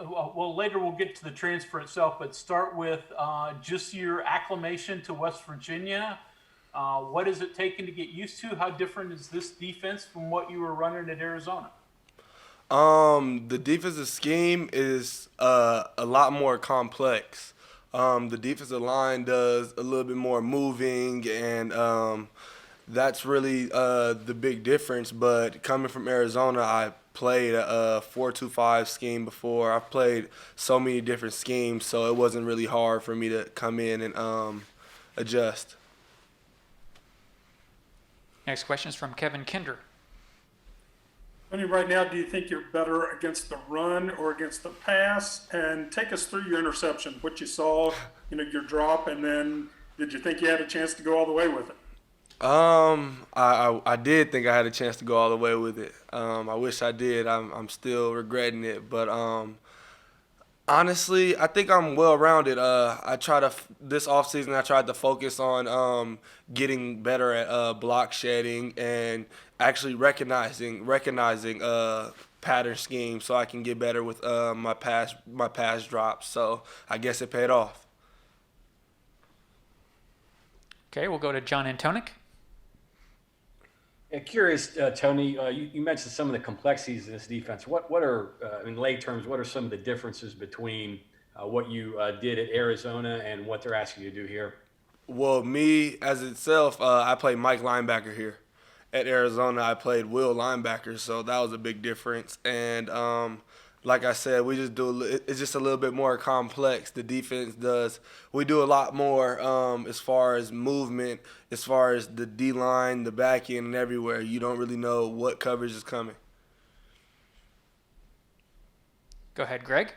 Well, later we'll get to the transfer itself, but start with just your acclimation to West Virginia. What is it taking to get used to? How different is this defense from what you were running at Arizona? The defensive scheme is a lot more complex. The defensive line does a little bit more moving, and that's really the big difference. But coming from Arizona, I played a 4-2-5 scheme before. I've played so many different schemes, so it wasn't really hard for me to come in and adjust. Next question is from Kevin Kinder. Tony, right now, do you think you're better against the run or against the pass? And take us through your interception, what you saw, your drop, and then did you think you had a chance to go all the way with it? I did think I had a chance to go all the way with it. I wish I did. I'm still regretting it, but honestly, I think I'm well rounded. This offseason I tried to focus on getting better at block shedding and actually recognizing pattern schemes so I can get better with my pass drops. So I guess it paid off. Okay, we'll go to John Antonic. Yeah, curious, Tony. You mentioned some of the complexities of this defense. What are, in lay terms, what are some of the differences between what you did at Arizona and what they're asking you to do here? Well, me as itself, I played Mike linebacker here. At Arizona, I played Will linebacker, so that was a big difference. And like I said, it's just a little bit more complex. The defense does. We do a lot more as far as movement, as far as the D line, the back end, and everywhere. You don't really know what coverage is coming. Go ahead, Greg.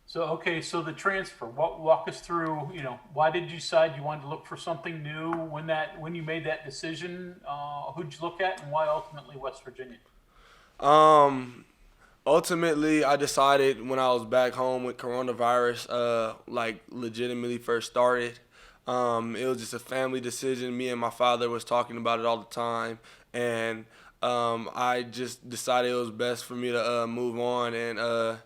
So the transfer. Walk us through. Why did you decide you wanted to look for something new? When you made that decision, who'd you look at, and why ultimately West Virginia? Ultimately, I decided when I was back home with coronavirus, legitimately first started. It was just a family decision. Me and my father was talking about it all the time, and I just decided it was best for me to move on and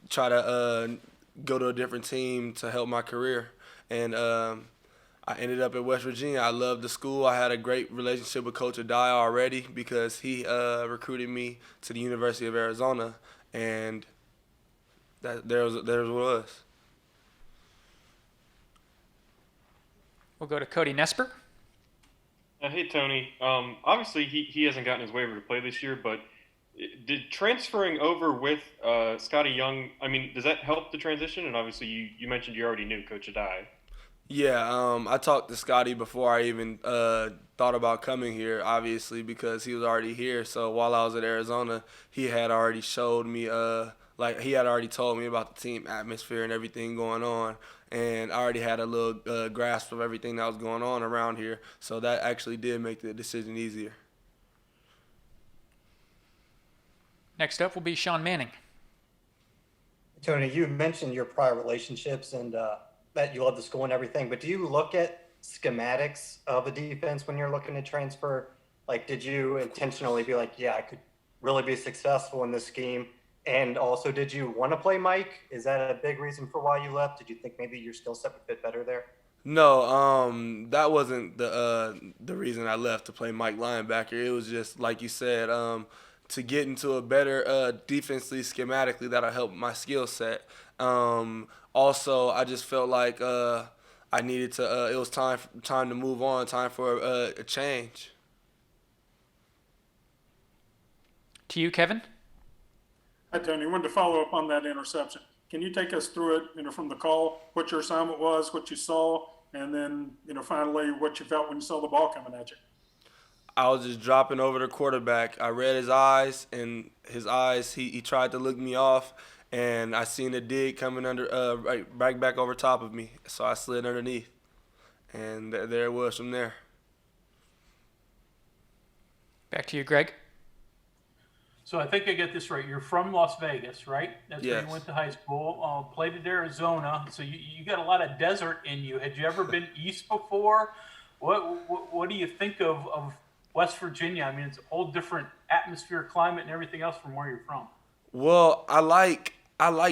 try to go to a different team to help my career. And I ended up at West Virginia. I loved the school. I had a great relationship with Coach Adai already because he recruited me to the University of Arizona, and there it was. We'll go to Cody Nesper. Hey, Tony. Obviously, he hasn't gotten his waiver to play this year, but did transferring over with Scotty Young, does that help the transition? And obviously, you mentioned you already knew Coach Adai. Yeah, I talked to Scotty before I even thought about coming here, obviously, because he was already here. So while I was at Arizona, he had already showed me, he had already told me about the team atmosphere and everything going on. And I already had a little grasp of everything that was going on around here. So that actually did make the decision easier. Next up will be Sean Manning. Tony, you mentioned your prior relationships and that you love the school and everything, but do you look at schematics of a defense when you're looking to transfer? Like, did you intentionally be like, yeah, I could really be successful in this scheme? And also, did you want to play Mike? Is that a big reason for why you left? Did you think maybe your skill set would fit better there? No, that wasn't the reason I left to play Mike linebacker. It was just like you said, to get into a better defensively, schematically, that'll help my skill set. Also, I just felt like I needed to. It was time to move on. Time for a change. To you, Kevin. Hi, Tony. I wanted to follow up on that interception. Can you take us through it, from the call, what your assignment was, what you saw, and then, finally what you felt when you saw the ball coming at you? I was just dropping over the quarterback. I read his eyes, and his eyes, he tried to look me off, and I seen a dig coming under right back over top of me. So I slid underneath, and there it was from there. Back to you, Greg. So I think I get this right. You're from Las Vegas, right? That's where Yes. you went to high school. Played at Arizona. So you got a lot of desert in you. Had you ever been east before? What do you think of West Virginia? It's a whole different atmosphere, climate, and everything else from where you're from. Well, I like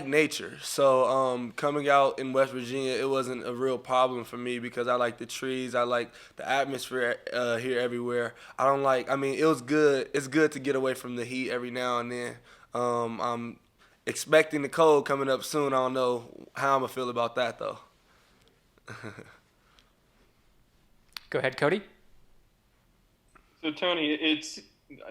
nature. So coming out in West Virginia, it wasn't a real problem for me because I like the trees. I like the atmosphere here everywhere. I don't like. I mean, it was good. It's good to get away from the heat every now and then. I'm expecting the cold coming up soon. I don't know how I'm gonna feel about that though. Go ahead, Cody. So Tony, it's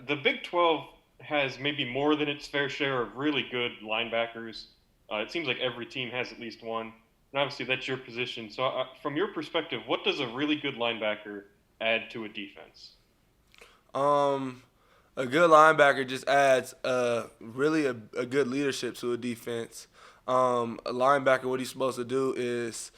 the Big 12 has maybe more than its fair share of really good linebackers. It seems like every team has at least one, and obviously that's your position. So from your perspective, what does a really good linebacker add to a defense? Um, a good linebacker just adds really a good leadership to a defense. A linebacker, what he's supposed to do is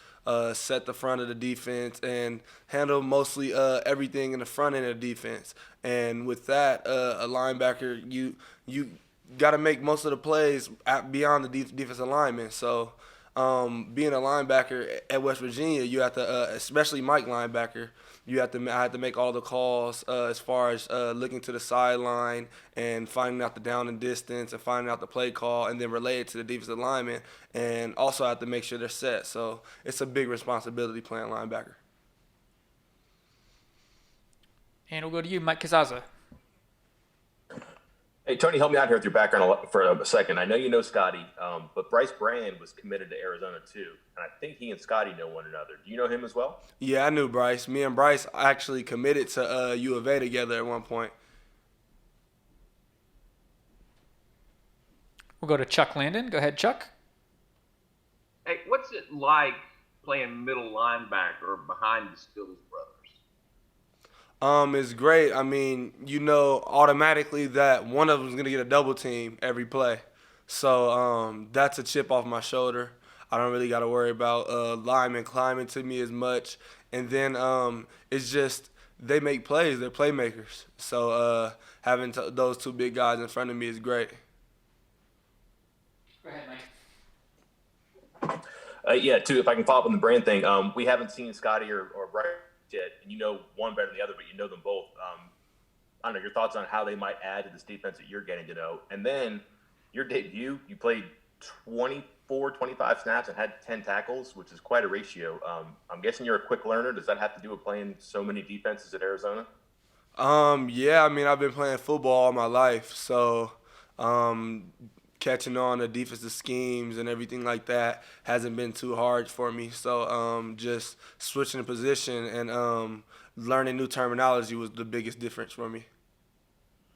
set the front of the defense and handle mostly everything in the front end of the defense. And with that, a linebacker, you got to make most of the plays beyond the defensive lineman. So being a linebacker at West Virginia, you have to, especially Mike linebacker, I had to make all the calls as far as looking to the sideline and finding out the down and distance and finding out the play call and then relay it to the defensive lineman, and also I have to make sure they're set. So it's a big responsibility playing linebacker. And we'll go to you, Mike Kazaza. Hey, Tony, help me out here with your background for a second. I know you know Scotty, but Bryce Brand was committed to Arizona too, and I think he and Scotty know one another. Do you know him as well? Yeah, I knew Bryce. Me and Bryce actually committed to U of A together at one point. We'll go to Chuck Landon. Go ahead, Chuck. Hey, what's it like playing middle linebacker behind the Stills brothers? It's great. I mean, you know automatically that one of them's gonna get a double team every play, so that's a chip off my shoulder. I don't really got to worry about linemen climbing to me as much, and then it's just they make plays. They're playmakers. So having those two big guys in front of me is great. Go ahead, Mike. Yeah, too. If I can follow up on the Brand thing, we haven't seen Scotty or Bryce yet, and you know one better than the other, but you know them both. I don't know your thoughts on how they might add to this defense that you're getting to know. And then your debut, you played 24, 25 snaps and had 10 tackles, which is quite a ratio. I'm guessing you're a quick learner. Does that have to do with playing so many defenses at Arizona? Yeah, I mean, I've been playing football all my life, so catching on the defensive schemes and everything like that hasn't been too hard for me. So just switching the position and learning new terminology was the biggest difference for me.